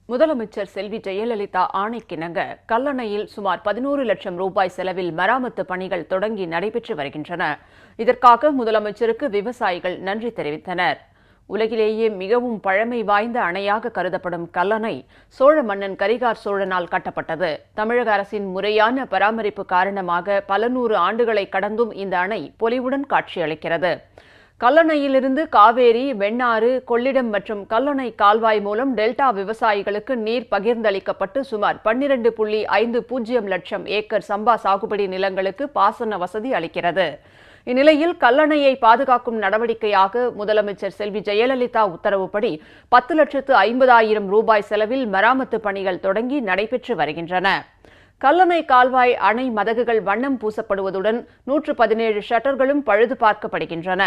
முதலமைச்சர் செல்வி ஜெயலலிதா ஆணைக்கிணங்க கல்லணையில் சுமார் 11 லட்சம் ரூபாய் செலவில் மராமத்து பணிகள் தொடங்கி நடைபெற்று வருகின்றன. இதற்காக முதலமைச்சருக்கு விவசாயிகள் நன்றி தெரிவித்தனர். உலகிலேயே மிகவும் பழமை வாய்ந்த அணையாக கருதப்படும் கல்லணை சோழ மன்னன் கரிகார் சோழனால் கட்டப்பட்டது. தமிழக அரசின் முறையான பராமரிப்பு காரணமாக பல நூறு ஆண்டுகளை கடந்தும் இந்த அணை பொலிவுடன் காட்சியளிக்கிறது. கல்லணையிலிருந்து காவேரி, வெண்ணாறு, கொள்ளிடம் மற்றும் கல்லணை கால்வாய் மூலம் டெல்டா விவசாயிகளுக்கு நீர் பகிர்ந்தளிக்கப்பட்டு சுமார் 12.50 லட்சம் ஏக்கர் சம்பா சாகுபடி நிலங்களுக்கு பாசன வசதி அளிக்கிறது. இந்நிலையில் கல்லணையை பாதுகாக்கும் நடவடிக்கையாக முதலமைச்சர் செல்வி ஜெயலலிதா உத்தரவுப்படி 10,50,000 ரூபாய் செலவில் மராமத்து பணிகள் தொடங்கி நடைபெற்று வருகின்றன. கல்லணை கால்வாய் அணை மதகுகள் வண்ணம் பூசப்படுவதுடன் 117 ஷட்டர்களும் பழுது பார்க்கப்படுகின்றன.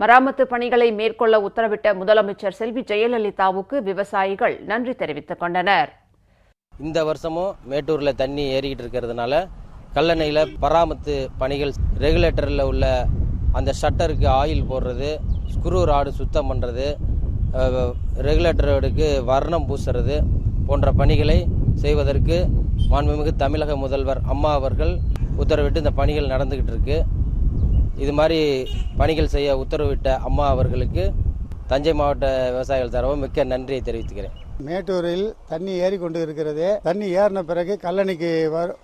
மராமத்து பணிகளை மேற்கொள்ள உத்தரவிட்ட முதலமைச்சர் செல்வி ஜெயலலிதாவுக்கு விவசாயிகள் நன்றி தெரிவித்துக் கொண்டனர். இந்த வருஷமும் மேட்டூரில் தண்ணி ஏறிக்கிட்டு இருக்கிறதுனால கல்லணையில் பராமத்து பணிகள், ரெகுலேட்டரில் உள்ள அந்த ஷட்டருக்கு ஆயில் போடுறது, ஸ்க்ரூ ராடு சுத்தம் பண்ணுறது, ரெகுலேட்டருக்கு வர்ணம் பூசுறது போன்ற பணிகளை செய்வதற்கு மாண்புமிகு தமிழக முதல்வர் அம்மா அவர்கள் உத்தரவிட்டு இந்த பணிகள் நடந்துகிட்டு இருக்கு. இது மாதிரி பணிகள் செய்ய உத்தரவிட்ட அம்மா அவர்களுக்கு தஞ்சை மாவட்ட விவசாயிகள் சார்பாக மிக்க நன்றியை தெரிவித்துக்கிறேன். மேட்டூரில் தண்ணி ஏறி கொண்டு இருக்கிறது. தண்ணி ஏறின பிறகு கல்லணைக்கு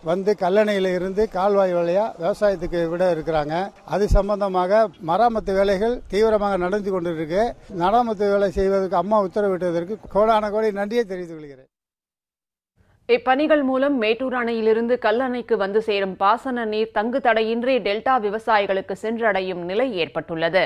வந்து கல்லணையில இருந்து கால்வாய் வழியா விவசாயத்துக்கு விட இருக்கிறாங்க. அது சம்பந்தமாக மராமத்து வேலைகள் தீவிரமாக நடந்து கொண்டிருக்கு. மராமத்து வேலை செய்வதற்கு அம்மா உத்தரவிட்டதற்கு கோடான கோடி நன்றியை தெரிவித்துக் கொள்கிறேன். இப்பணிகள் மூலம் மேட்டூர் அணையிலிருந்து கல்லணைக்கு வந்து சேரும் பாசன நீர் தங்கு தடையின்றி டெல்டா விவசாயிகளுக்கு சென்றடையும் நிலை ஏற்பட்டுள்ளது.